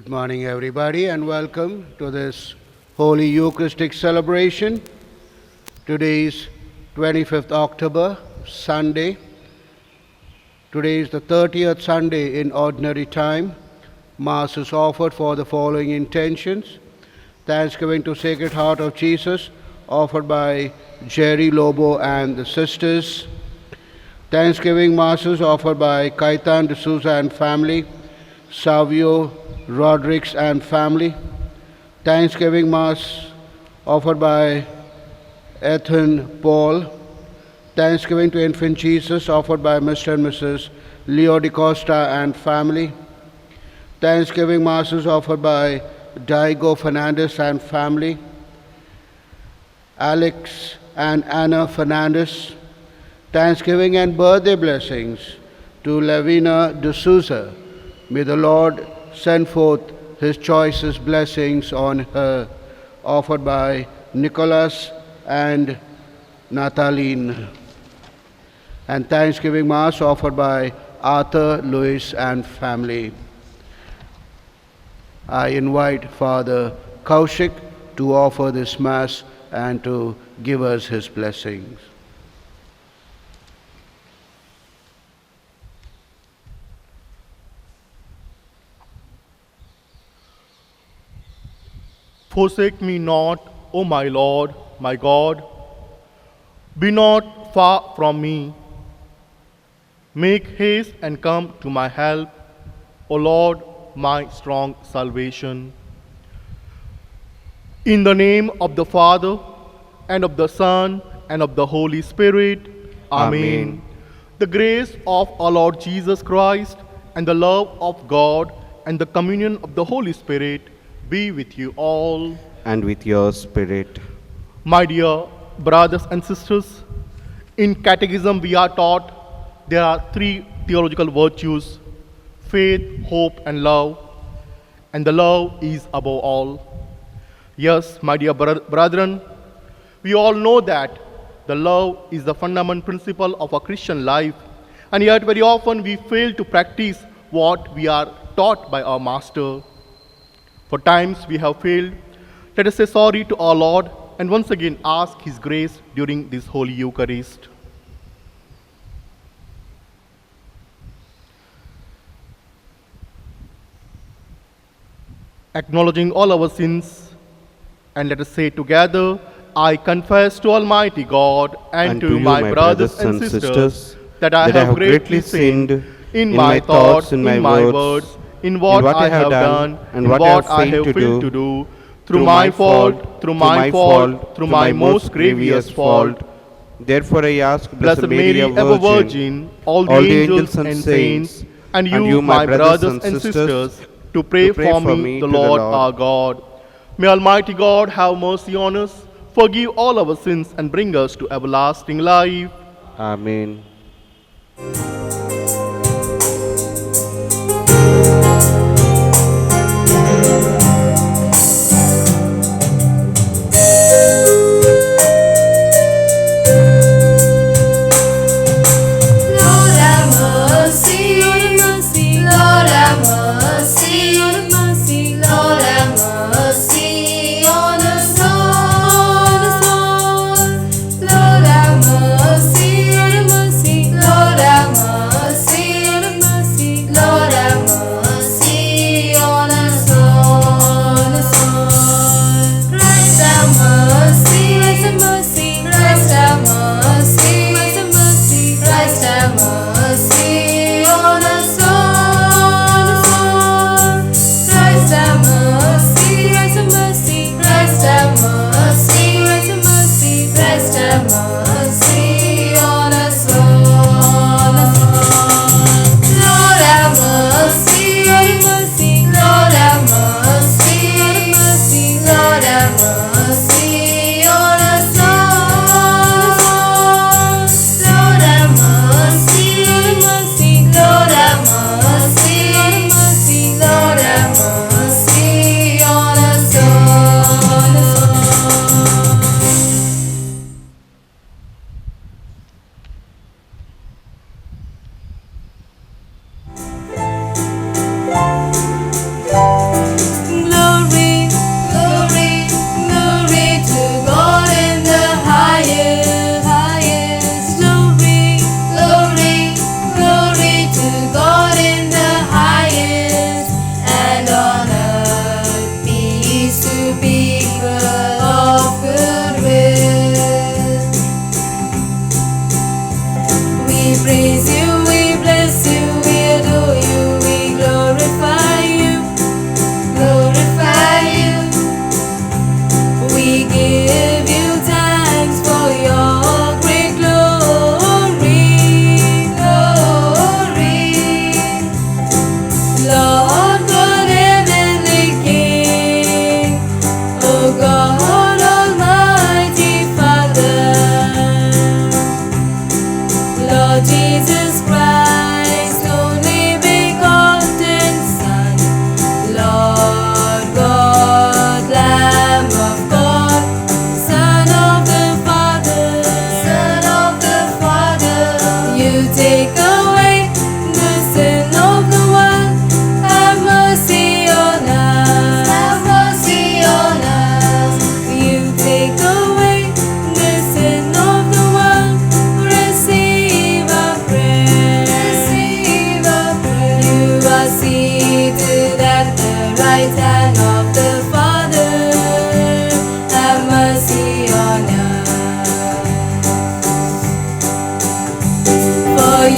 Good morning, everybody, and welcome to this Holy Eucharistic celebration. Today is 25th October, Sunday. Today is the 30th Sunday in Ordinary Time. Mass is offered for the following intentions. Thanksgiving to Sacred Heart of Jesus, offered by Jerry Lobo and the sisters. Thanksgiving Masses offered by Caitan D'Souza and family, Savio Rodriguez and family. Thanksgiving Mass offered by Ethan Paul. Thanksgiving to Infant Jesus offered by Mr. and Mrs. Leo de Costa and family. Thanksgiving Masses offered by Diego Fernandez and family. Alex and Anna Fernandez. Thanksgiving and birthday blessings to Lavina D'Souza. May the Lord send forth His choicest blessings on her, offered by Nicholas and Nataline. And Thanksgiving Mass offered by Arthur, Louis, and family. I invite Father Kaushik to offer this Mass and to give us his blessings. Forsake me not, O my Lord, my God. Be not far from me. Make haste and come to my help, O Lord, my strong salvation. In the name of the Father, and of the Son, and of the Holy Spirit. Amen. The grace of our Lord Jesus Christ, and the love of God, and the communion of the Holy Spirit be with you all. And with your spirit. My dear brothers and sisters, in Catechism we are taught there are three theological virtues: faith, hope, and love. And the love is above all. Yes, my dear brethren, we all know that the love is the fundamental principle of a Christian life, and yet very often we fail to practice what we are taught by our Master. For times we have failed. Let us say sorry to our Lord and once again ask His grace during this Holy Eucharist. Acknowledging all our sins, and let us say together, I confess to Almighty God and to my brothers and sisters that I have greatly sinned in my thoughts, in my words, in what I have done, and what I have failed to do, through my fault, through my most grievous fault. Therefore I ask, Blessed Mary, ever Virgin, all the angels and saints, and you, my brothers and sisters, to pray for me, the Lord our God. May Almighty God have mercy on us, forgive all our sins, and bring us to everlasting life. Amen. Lord have mercy.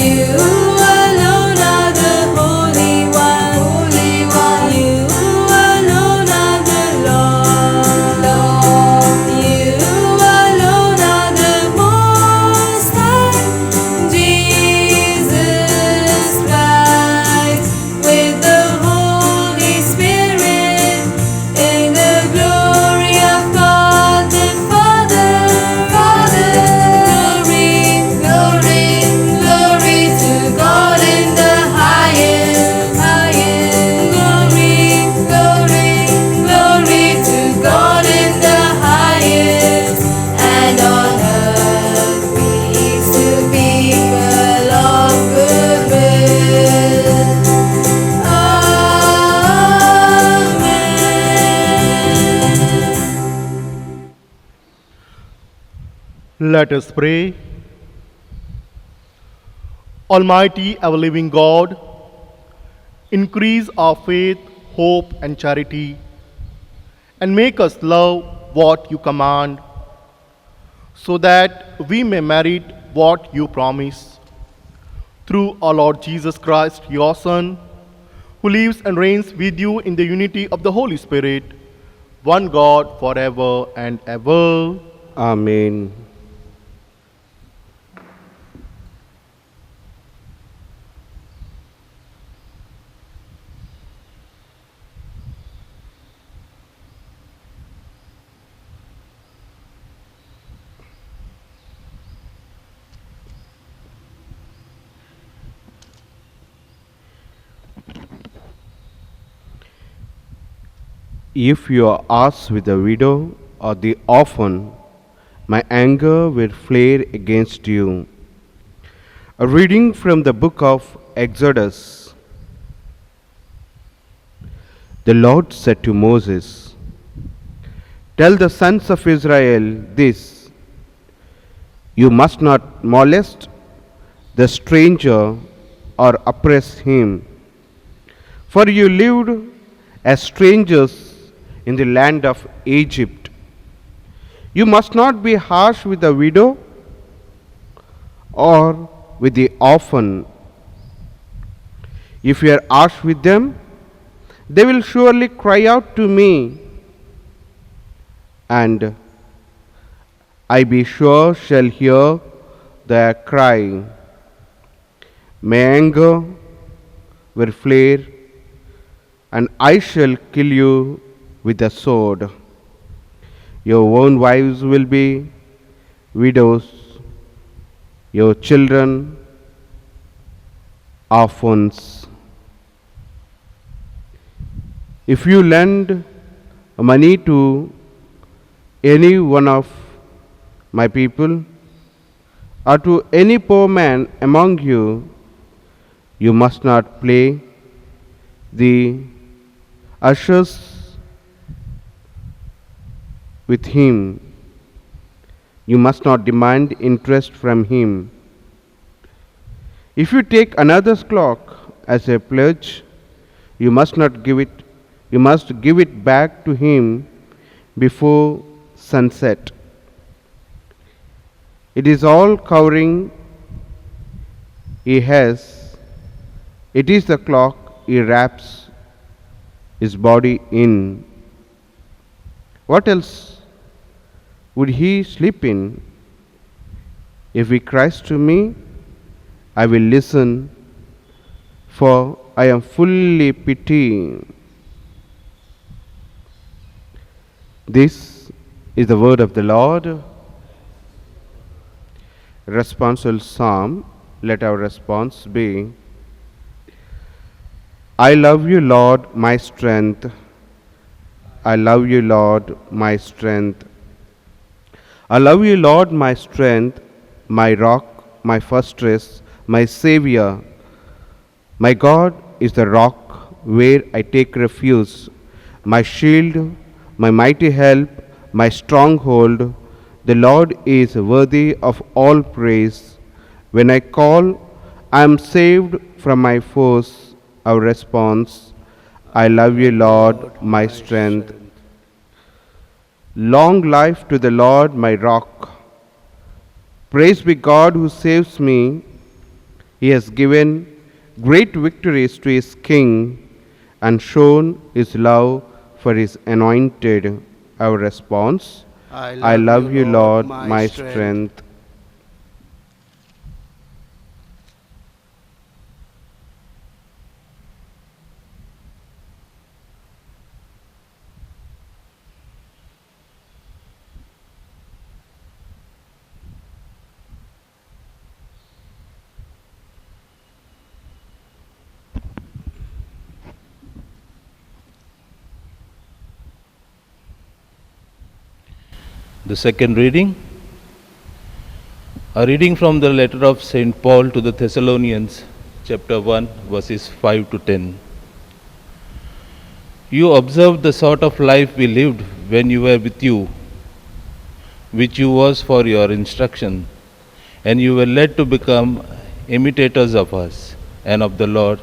You alone are the Holy One. Holy One. You alone are the Lord. Lord. You alone are the Most High. Jesus Christ, with the Holy Spirit, in the glory of God the Father. Father. Glory, glory, glory to God in the highest. Highest. Glory, glory, glory to God in the highest. And on earth peace to people of good will. Amen. Let us pray. Almighty, ever living God, increase our faith, hope, and charity, and make us love what you command, so that we may merit what you promise. Through our Lord Jesus Christ, your Son, who lives and reigns with you in the unity of the Holy Spirit, one God forever and ever. Amen. If you are asked with the widow or the orphan, my anger will flare against you. A reading from the book of Exodus. The Lord said to Moses, "Tell the sons of Israel this: you must not molest the stranger or oppress him, for you lived as strangers in the land of Egypt. You must not be harsh with the widow or with the orphan. If you are harsh with them, they will surely cry out to me, and I be sure shall hear their cry. My anger will flare, and I shall kill you with the sword. Your own wives will be widows, your children orphans. If you lend money to any one of my people or to any poor man among you, you must not play the ushers with him. You must not demand interest from him. If you take another's cloak as a pledge, you must give it back to him before sunset. It is all covering he has. It is the cloak he wraps his body in. What else would he sleep in? If he cries to me, I will listen, for I am fully pity. This is the word of the Lord. Responsorial Psalm. Let our response be: I love you, Lord, my strength. I love you, Lord, my strength. I love you, Lord, my strength, my rock, my fortress, my Savior. My God is the rock where I take refuge, my shield, my mighty help, my stronghold. The Lord is worthy of all praise. When I call, I am saved from my foes. Our response: I love you, Lord, my strength. Long life to the Lord, my rock. Praise be God who saves me. He has given great victories to his king and shown his love for his anointed. Our response: I love you, Lord, my strength. The second reading, a reading from the letter of St. Paul to the Thessalonians, chapter 1, verses 5 to 10. You observed the sort of life we lived when you were with you, which you was for your instruction, and you were led to become imitators of us and of the Lord.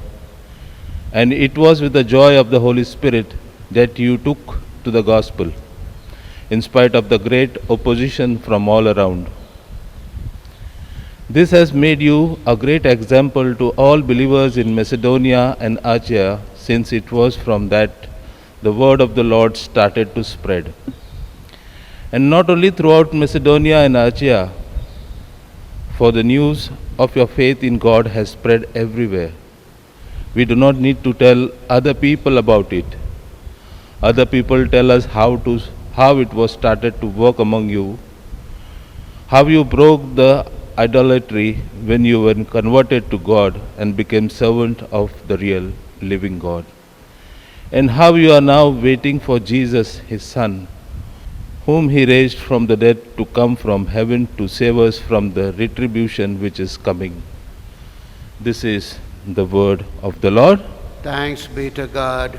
And it was with the joy of the Holy Spirit that you took to the gospel, in spite of the great opposition from all around. This has made you a great example to all believers in Macedonia and Achaia, since it was from that the word of the Lord started to spread. And not only throughout Macedonia and Achaia, for the news of your faith in God has spread everywhere. We do not need to tell other people about it. Other people tell us how it was started to work among you, how you broke the idolatry when you were converted to God and became servant of the real living God, and how you are now waiting for Jesus, his Son, whom he raised from the dead to come from heaven to save us from the retribution which is coming. This is the word of the Lord. Thanks be to God.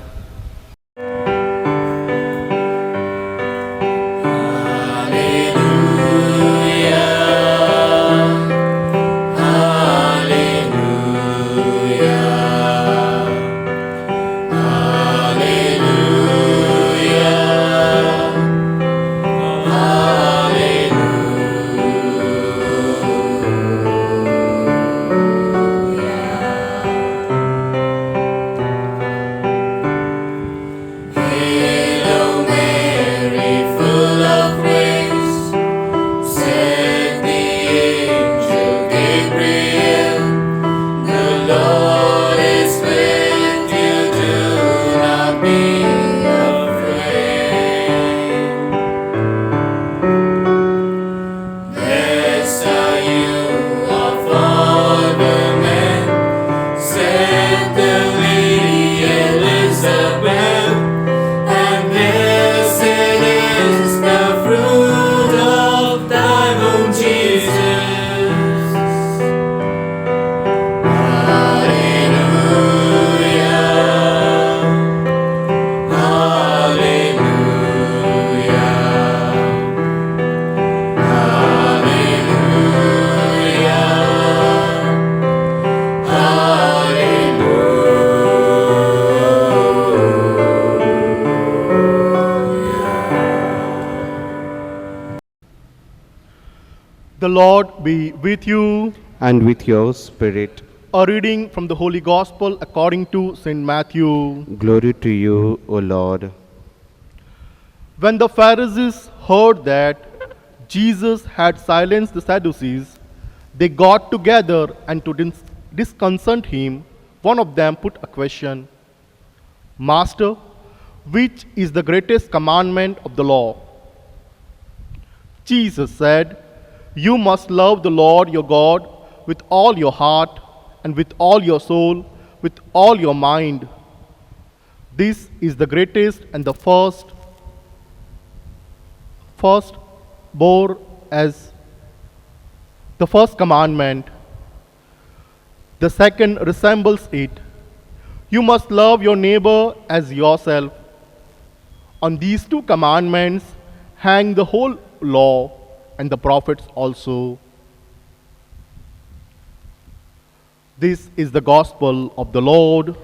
The Lord be with you. And with your spirit. A reading from the Holy Gospel according to St. Matthew. Glory to you, O Lord. When the Pharisees heard that Jesus had silenced the Sadducees, they got together, and to disconcert him, one of them put a question: Master, which is the greatest commandment of the law? Jesus said, You must love the Lord your God with all your heart and with all your soul, with all your mind. This is the greatest and the first bore as the first commandment. The second resembles it. You must love your neighbor as yourself. On these two commandments hang the whole law and the prophets also. This is the gospel of the Lord.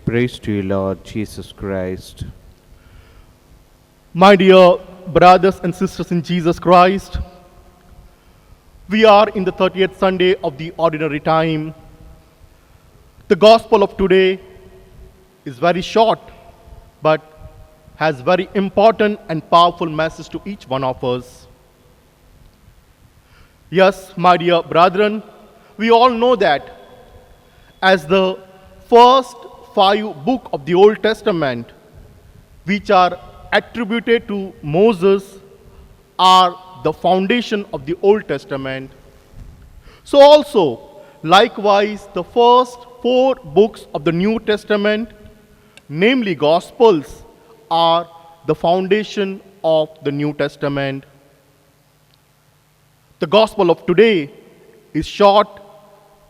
Praise to you, Lord Jesus Christ. My dear brothers and sisters in Jesus Christ, we are in the 30th Sunday of the ordinary time. The gospel of today is very short, but has very important and powerful message to each one of us. Yes, my dear brethren, we all know that as the first 5 books of the Old Testament, which are attributed to Moses, are the foundation of the Old Testament. So also, likewise, the first 4 books of the New Testament, namely Gospels, are the foundation of the New Testament. The Gospel of today is short,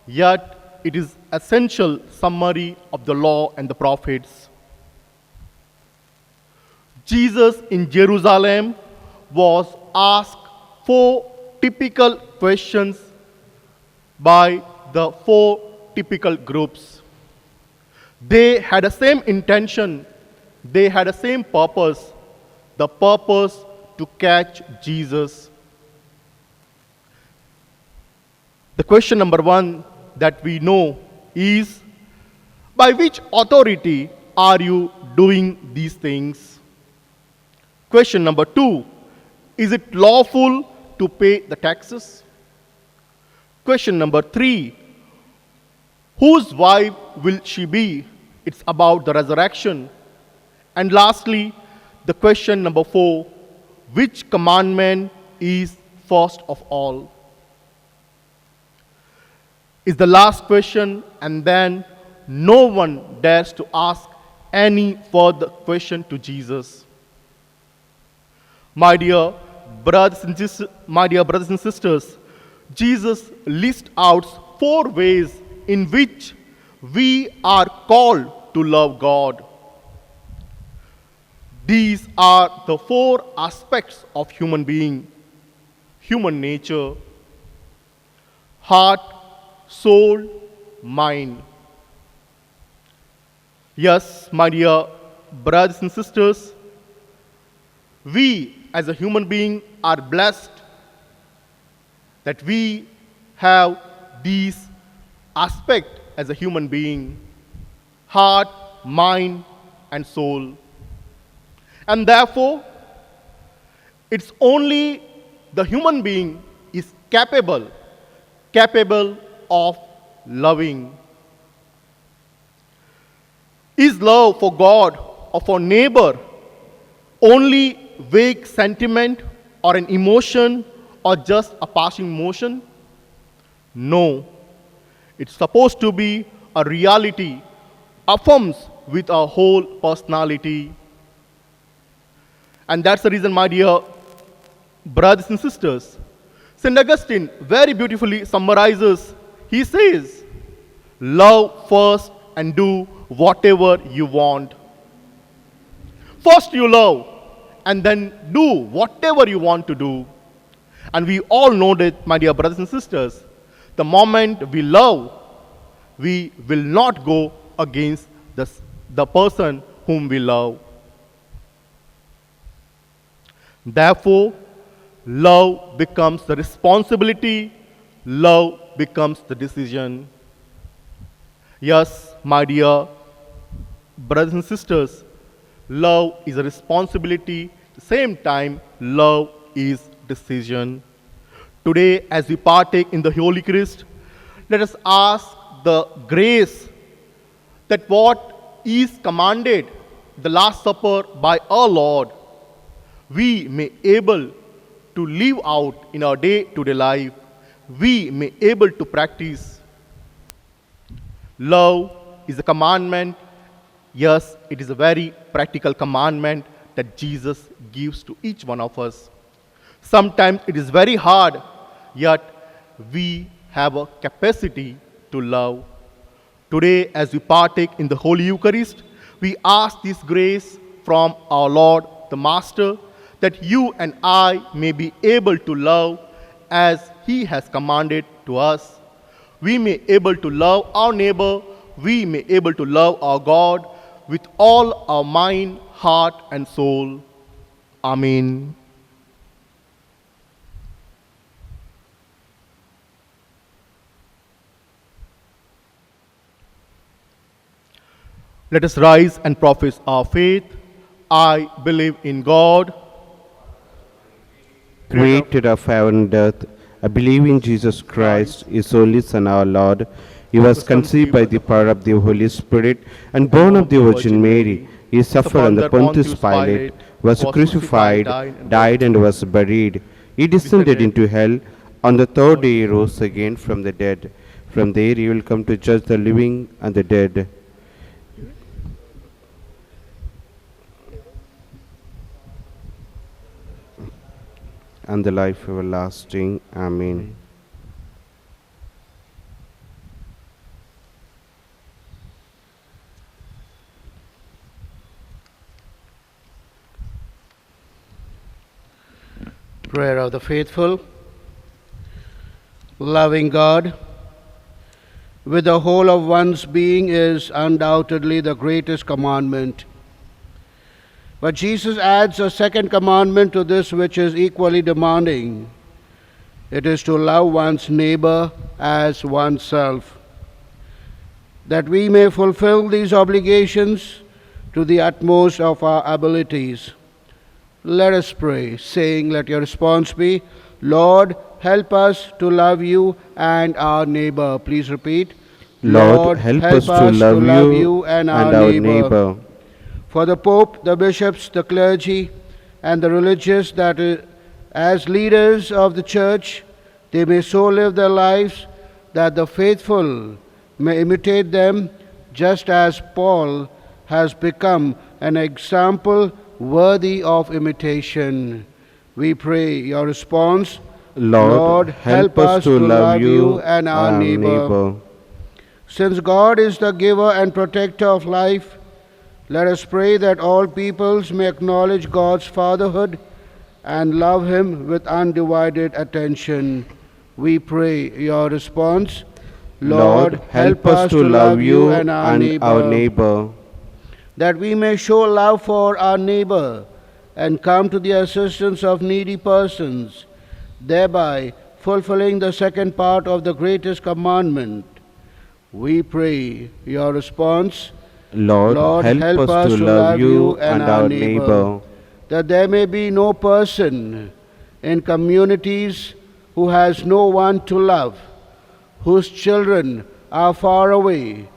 yet it is essential summary of the law and the prophets. Jesus in Jerusalem was asked 4 typical questions by the 4 typical groups. They had the same intention, they had the same purpose, the purpose to catch Jesus. The question number 1 that we know is, by which authority are you doing these things? Question number 2, is it lawful to pay the taxes? Question number 3, whose wife will she be? It's about the resurrection. And lastly, the question number 4, which commandment is first of all? Is the last question, and then no one dares to ask any further question to Jesus. My dear brothers and sisters, Jesus lists out 4 ways in which we are called to love God. These are the 4 aspects of human being, human nature: heart, soul, mind. Yes, my dear brothers and sisters, we as a human being are blessed that we have these aspects as a human being: heart, mind, and soul. And therefore, it's only the human being is capable of loving. Is love for God or for neighbor only vague sentiment or an emotion or just a passing motion? No. It's supposed to be a reality, affirms with our whole personality. And that's the reason, my dear brothers and sisters, St. Augustine very beautifully summarizes. He says, love first and do whatever you want. First you love, and then do whatever you want to do. And we all know that, my dear brothers and sisters, the moment we love, we will not go against the person whom we love. Therefore, love becomes the responsibility, love becomes the decision. Yes, my dear brothers and sisters, love is a responsibility, at the same time, love is decision. Today, as we partake in the Holy Eucharist, let us ask the grace that what is commanded, the Last Supper by our Lord, we may able to live out in our day-to-day life. We may able to practice. Love is a commandment. Yes, it is a very practical commandment that Jesus gives to each one of us. Sometimes it is very hard, yet we have a capacity to love. Today, as we partake in the Holy Eucharist, we ask this grace from our Lord, the Master, that you and I may be able to love as He has commanded to us. We may able to love our neighbor, we may able to love our God with all our mind, heart, and soul. Amen. Let us rise and profess our faith. I believe in God, Creator of heaven and earth, I believe in Jesus Christ, His only Son, our Lord. He was conceived by the power of the Holy Spirit and born of the Virgin Mary. He suffered under Pontius Pilate, was crucified, died, and was buried. He descended into hell. On the third day he rose again from the dead. From there he will come to judge the living and the dead. And the life everlasting. Amen. Prayer of the faithful. Loving God, with the whole of one's being is undoubtedly the greatest commandment. But Jesus adds a second commandment to this which is equally demanding. It is to love one's neighbor as oneself. That we may fulfill these obligations to the utmost of our abilities. Let us pray, saying, let your response be, Lord, help us to love you and our neighbor. Please repeat. Lord, help us to love you and our neighbor. For the Pope, the bishops, the clergy, and the religious, that is, as leaders of the Church, they may so live their lives that the faithful may imitate them, just as Paul has become an example worthy of imitation. We pray your response. Lord, help us to love you and our neighbor. Since God is the giver and protector of life, let us pray that all peoples may acknowledge God's fatherhood and love him with undivided attention. We pray your response. Lord, help us to love you and our neighbor. That we may show love for our neighbor and come to the assistance of needy persons, thereby fulfilling the second part of the greatest commandment. We pray your response. Lord, help us to love you and our neighbor. That there may be no person in communities who has no one to love, whose children are far away,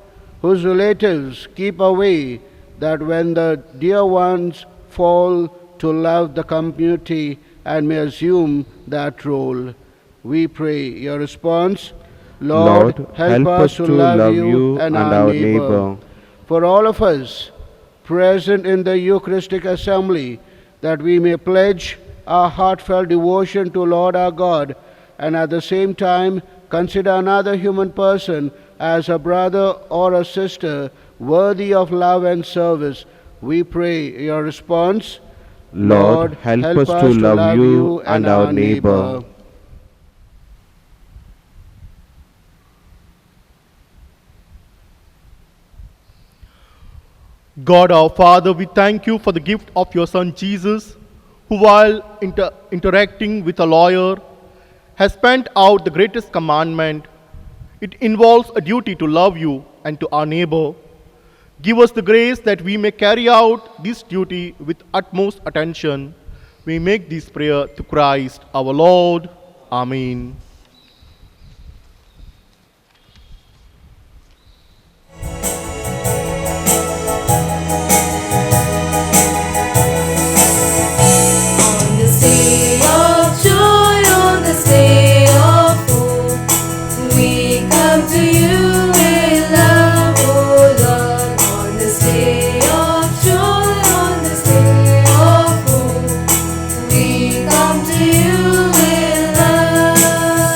whose relatives keep away, that when the dear ones fall, to love the community and may assume that role. We pray your response. Lord, help us to love you and our neighbor. For all of us present in the Eucharistic assembly, that we may pledge our heartfelt devotion to Lord our God, and at the same time consider another human person as a brother or a sister worthy of love and service. We pray your response. Lord, help us to love you and our neighbor. God our Father, we thank you for the gift of your Son Jesus, who while interacting with a lawyer has spent out the greatest commandment. It involves a duty to love you and to our neighbor. Give us the grace that we may carry out this duty with utmost attention. We make this prayer to Christ our Lord. Amen. On this day of joy, on this day of hope, we come to you with love, oh Lord. On this day of joy, on this day of hope, we come to you with love.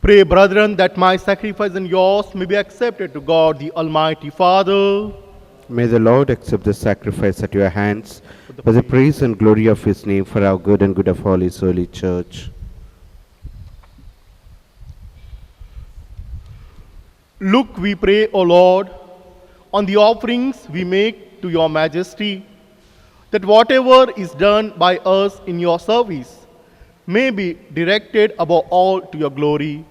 Pray, brethren, that my sacrifice and yours may be accepted to God, the Almighty Father. May the Lord accept the sacrifice at your hands for the praise and glory of his name, for our good and good of all his holy church. Look, we pray, O Lord, on the offerings we make to your majesty, that whatever is done by us in your service may be directed above all to your glory.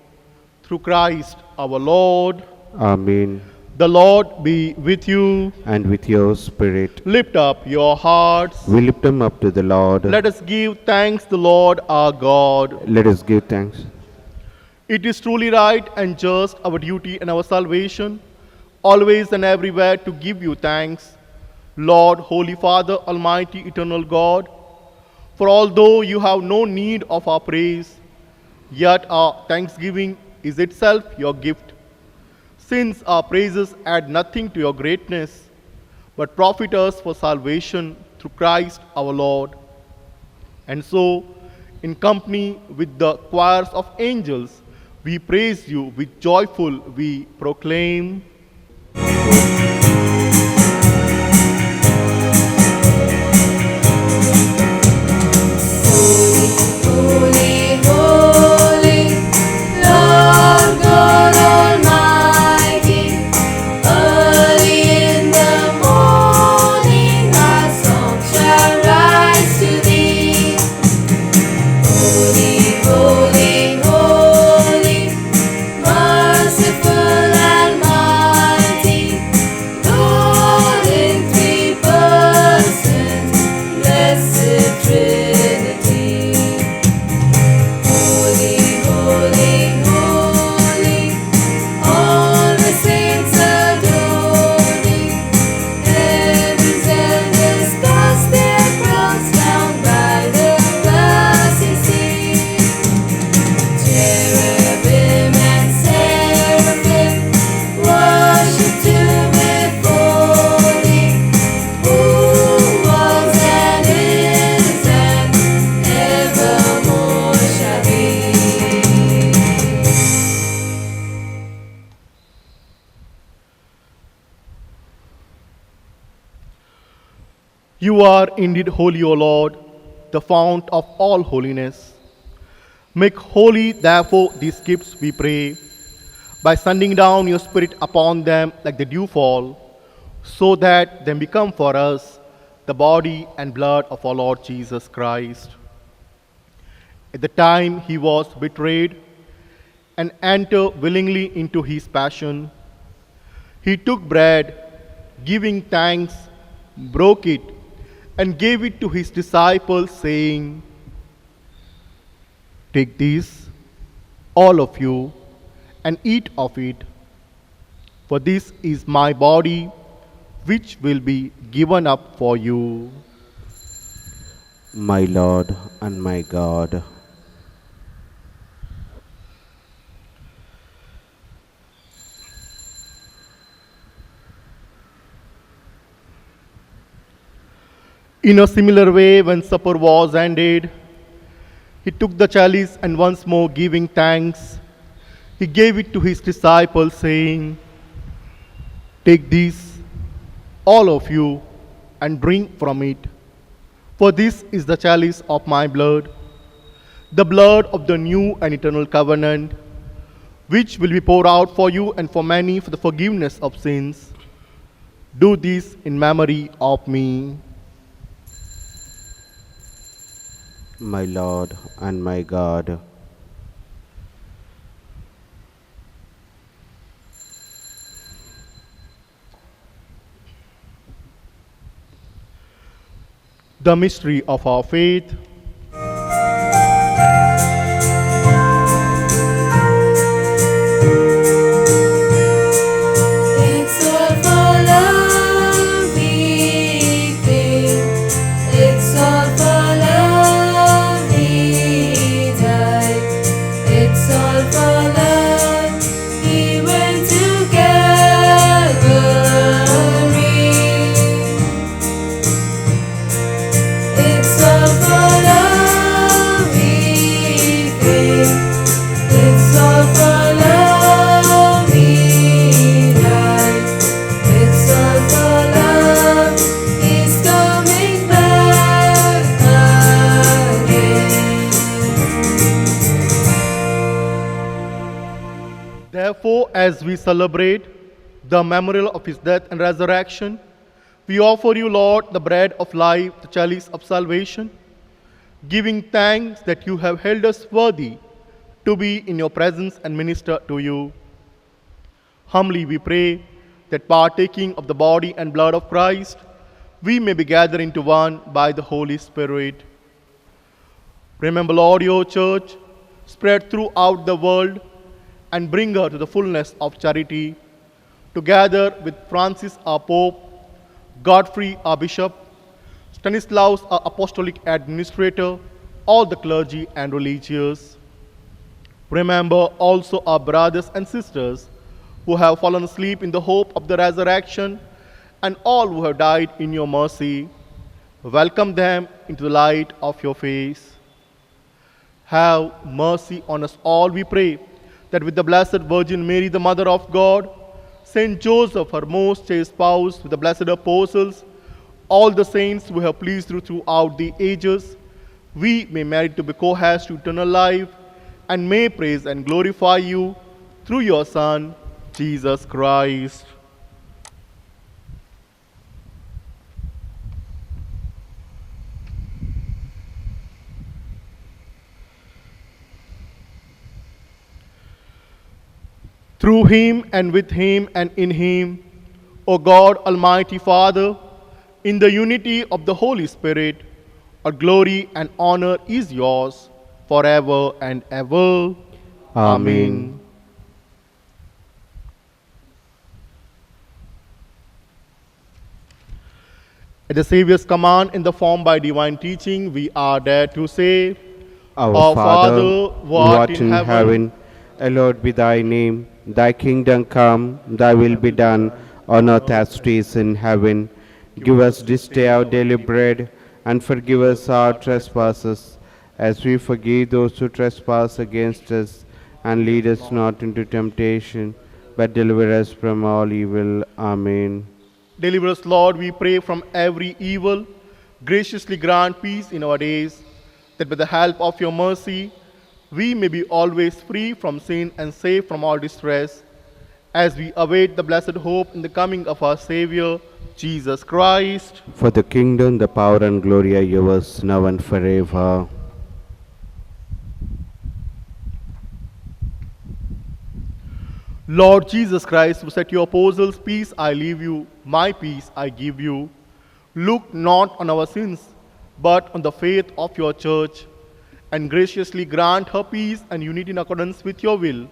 Through Christ our Lord. Amen. The Lord be with you. And with your spirit. Lift up your hearts. We lift them up to the Lord. Let us give thanks to the Lord our God. Let us give thanks. It is truly right and just, our duty and our salvation, always and everywhere to give you thanks, Lord, Holy Father, Almighty, Eternal God. For although you have no need of our praise, yet our thanksgiving is itself your gift. Since our praises add nothing to your greatness, but profit us for salvation through Christ our Lord. And so, in company with the choirs of angels, we praise you with joyful, we proclaim. Holy, holy, Lord God Almighty. Early in the morning our song shall rise to thee. Holy, holy, holy, merciful and mighty, Lord in three persons, blessed Trinity. Holy, holy, holy, all the saints adore thee. Heavens and earth cast their crowns down by the glassy sea. Cherubim and seraphim worship to before thee, who was and is and evermore shall be. You are indeed holy, O Lord, the fount of all holiness. Make holy, therefore, these gifts, we pray, by sending down your Spirit upon them like the dewfall, so that they become for us the body and blood of our Lord Jesus Christ. At the time he was betrayed and entered willingly into his passion, he took bread, giving thanks, broke it, and gave it to his disciples, saying, "Take this, all of you, and eat of it, for this is my body, which will be given up for you." My Lord and my God. In a similar way, when supper was ended, he took the chalice and once more giving thanks, he gave it to his disciples, saying, "Take this, all of you, and drink from it, for this is the chalice of my blood, the blood of the new and eternal covenant, which will be poured out for you and for many for the forgiveness of sins. Do this in memory of me." My Lord and my God. The mystery of our faith. It's all for love he came. It's all for love he died. It's all for love he went to Calvary. It's all for Therefore, as we celebrate the memorial of his death and resurrection, we offer you, Lord, the bread of life, the chalice of salvation, giving thanks that you have held us worthy to be in your presence and minister to you. Humbly we pray that partaking of the body and blood of Christ, we may be gathered into one by the Holy Spirit. Remember, Lord, your church spread throughout the world and bring her to the fullness of charity, together with Francis our Pope, Godfrey our Bishop, Stanislaus our Apostolic Administrator, all the clergy and religious. Remember also our brothers and sisters who have fallen asleep in the hope of the resurrection, and all who have died in your mercy. Welcome them into the light of your face. Have mercy on us all, we pray, that with the Blessed Virgin Mary, the Mother of God, Saint Joseph, her most chaste spouse, with the blessed apostles, all the saints who have pleased you throughout the ages, we may merit to be co-heirs to eternal life, and may praise and glorify you through your Son, Jesus Christ. Through him and with him and in him, O God, Almighty Father, in the unity of the Holy Spirit, all glory and honor is yours forever and ever. Amen. At the Savior's command in the form by divine teaching, we are there to say, Our Father, who art in heaven, hallowed be thy name. Thy kingdom come, thy will be done, on earth as it is in heaven. Give us this day our daily bread, and forgive us our trespasses, as we forgive those who trespass against us. And lead us not into temptation, but deliver us from all evil. Amen. Deliver us, Lord, we pray, from every evil. Graciously grant peace in our days, that by the help of your mercy, we may be always free from sin and safe from all distress, as we await the blessed hope in the coming of our Savior, Jesus Christ. For the kingdom, the power, and glory are yours, now and forever. Lord Jesus Christ, who said to your apostles, peace I leave you, my peace I give you, look not on our sins, but on the faith of your church, and graciously grant her peace and unity in accordance with your will,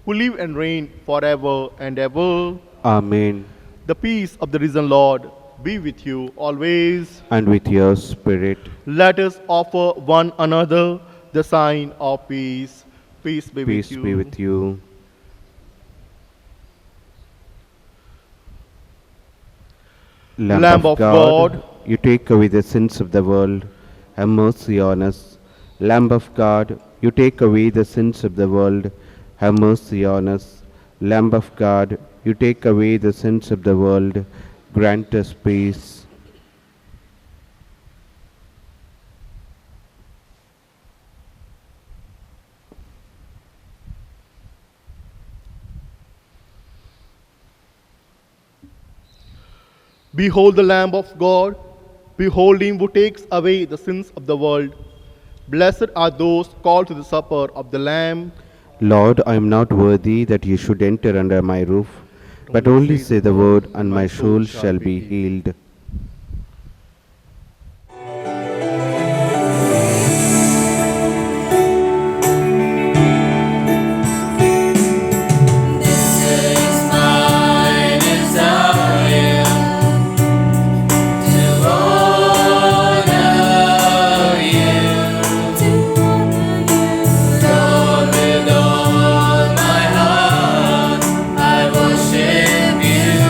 who live and reign forever and ever. Amen. The peace of the risen Lord be with you always. And with your spirit. Let us offer one another the sign of peace. Peace be Peace with you. be with you. Lamb of God, you take away the sins of the world. Have mercy on us. Lamb of God, you take away the sins of the world. Have mercy on us. Lamb of God, you take away the sins of the world. Grant us peace. Behold the Lamb of God. Behold him who takes away the sins of the world. Blessed are those called to the supper of the Lamb. Lord, I am not worthy that you should enter under my roof, but only say the word, and my soul shall be healed. This is my desire to honor you, Lord, with all my heart. I worship you.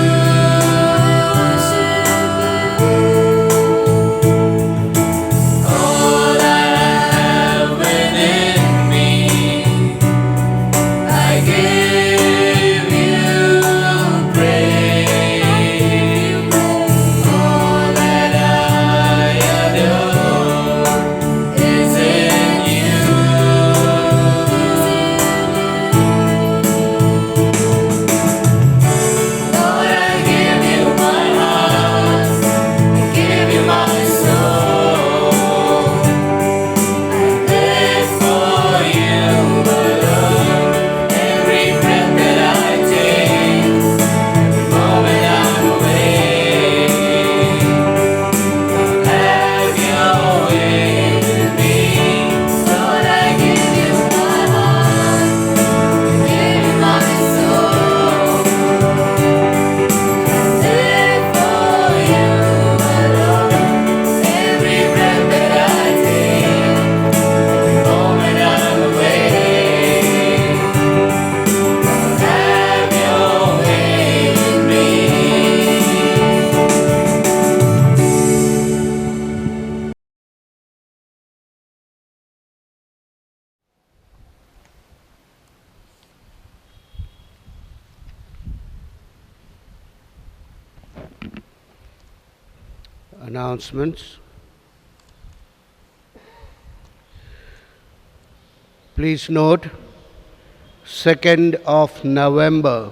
Announcements. Please note, 2nd of November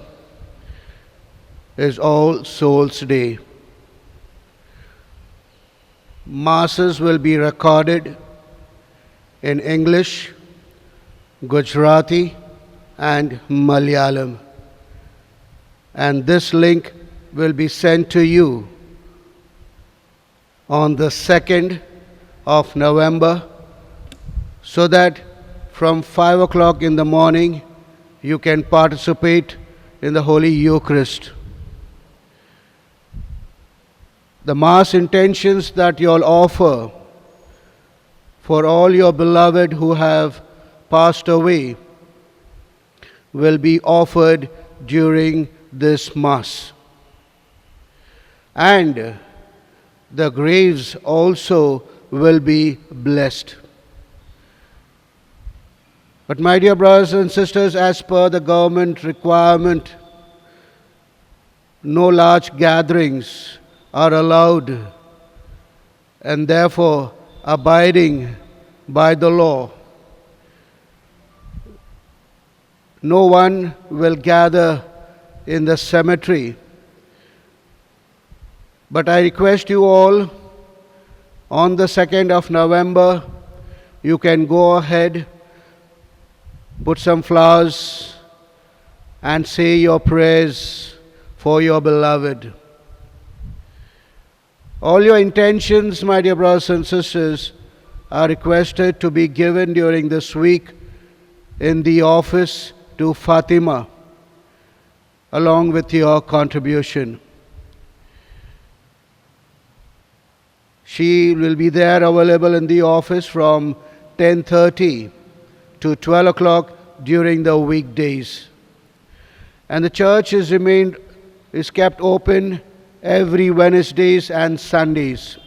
is All Souls Day. Masses will be recorded in English, Gujarati and Malayalam. And this link will be sent to you on the 2nd of November, so that from 5 o'clock in the morning you can participate in the Holy Eucharist. The Mass intentions that you all offer for all your beloved who have passed away will be offered during this Mass. And the graves also will be blessed. But my dear brothers and sisters, as per the government requirement, no large gatherings are allowed, and therefore abiding by the law, no one will gather in the cemetery. But I request you all, on the 2nd of November, you can go ahead, put some flowers, and say your prayers for your beloved. All your intentions, my dear brothers and sisters, are requested to be given during this week in the office to Fatima, along with your contribution. She will be there available in the office from 10:30 to 12 o'clock during the weekdays. And the church is kept open every Wednesdays and Sundays.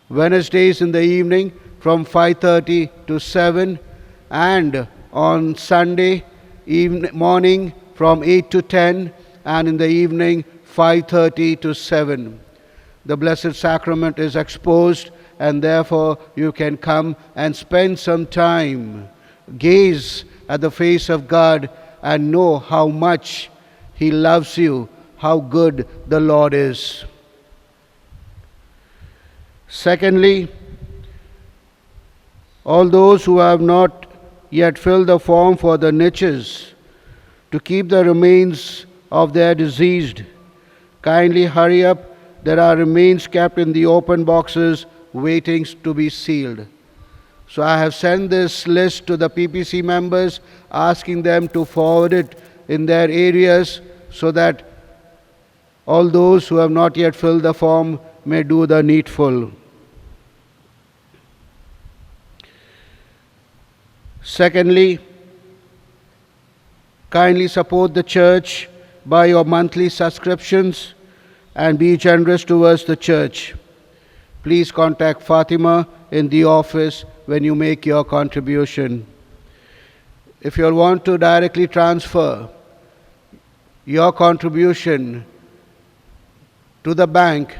Wednesdays in the evening from 5:30 to 7, and on Sunday morning from 8 to 10, and in the evening 5:30 to 7. The Blessed Sacrament is exposed, and therefore you can come and spend some time, gaze at the face of God, and know how much He loves you, how good the Lord is. Secondly, all those who have not yet filled the form for the niches to keep the remains of their deceased, kindly hurry up. There are remains kept in the open boxes waiting to be sealed. So I have sent this list to the PPC members, asking them to forward it in their areas so that all those who have not yet filled the form may do the needful. Secondly, kindly support the church by your monthly subscriptions and be generous towards the church. Please contact Fatima in the office when you make your contribution. If you want to directly transfer your contribution to the bank,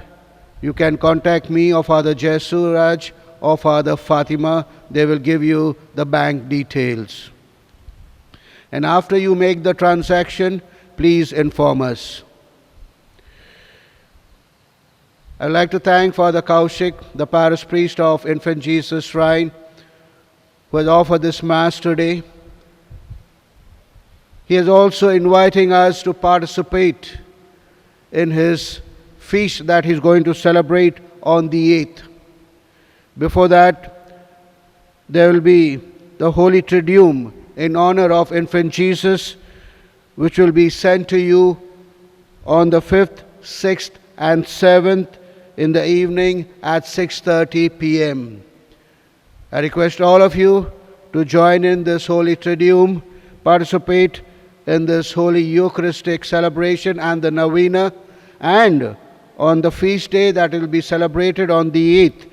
you can contact me or Father Jesuraj or Father Fatima. They will give you the bank details. And after you make the transaction, please inform us. I'd like to thank Father Kaushik, the parish priest of Infant Jesus Shrine, who has offered this Mass today. He is also inviting us to participate in his feast that he's going to celebrate on the 8th. Before that, there will be the Holy Triduum in honor of Infant Jesus, which will be sent to you on the 5th, 6th, and 7th in the evening at 6:30 p.m. I request all of you to join in this Holy Triduum, participate in this Holy Eucharistic celebration and the Novena, and on the feast day that will be celebrated on the 8th,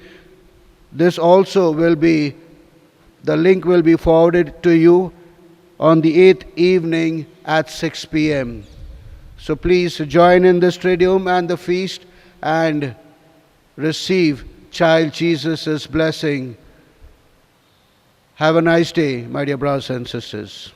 this also will be, the link will be forwarded to you on the 8th evening at 6 p.m. So please join in this Triduum and the feast, and receive child Jesus' blessing. Have a nice day, my dear brothers and sisters.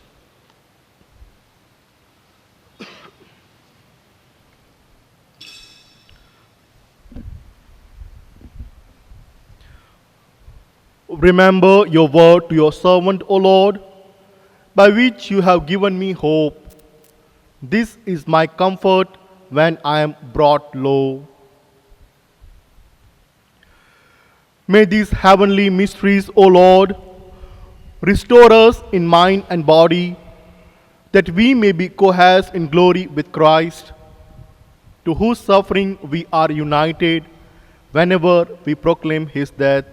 Remember your word to your servant, O Lord, by which you have given me hope. This is my comfort when I am brought low. May these heavenly mysteries, O Lord, restore us in mind and body, that we may be co-heirs in glory with Christ, to whose suffering we are united whenever we proclaim his death,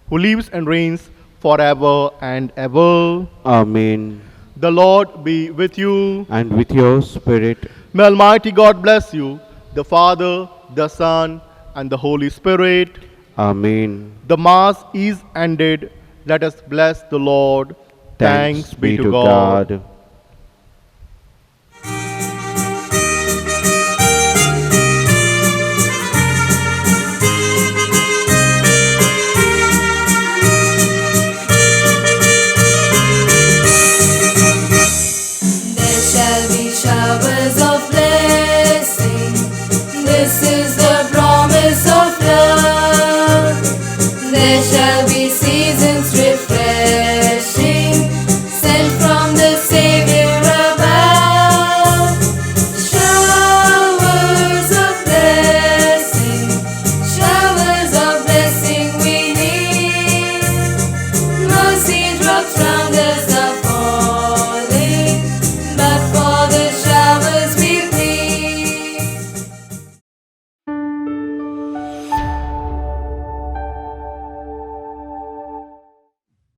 who lives and reigns forever and ever. Amen. The Lord be with you. And with your spirit. May Almighty God bless you, the Father, the Son, and the Holy Spirit. Amen. The Mass is ended. Let us bless the Lord. Thanks be to God. There shall be showers of blessing. This is the promise of love. There shall be seasons refreshing, sent from the Savior above. Showers of blessing we need. Mercy drops round us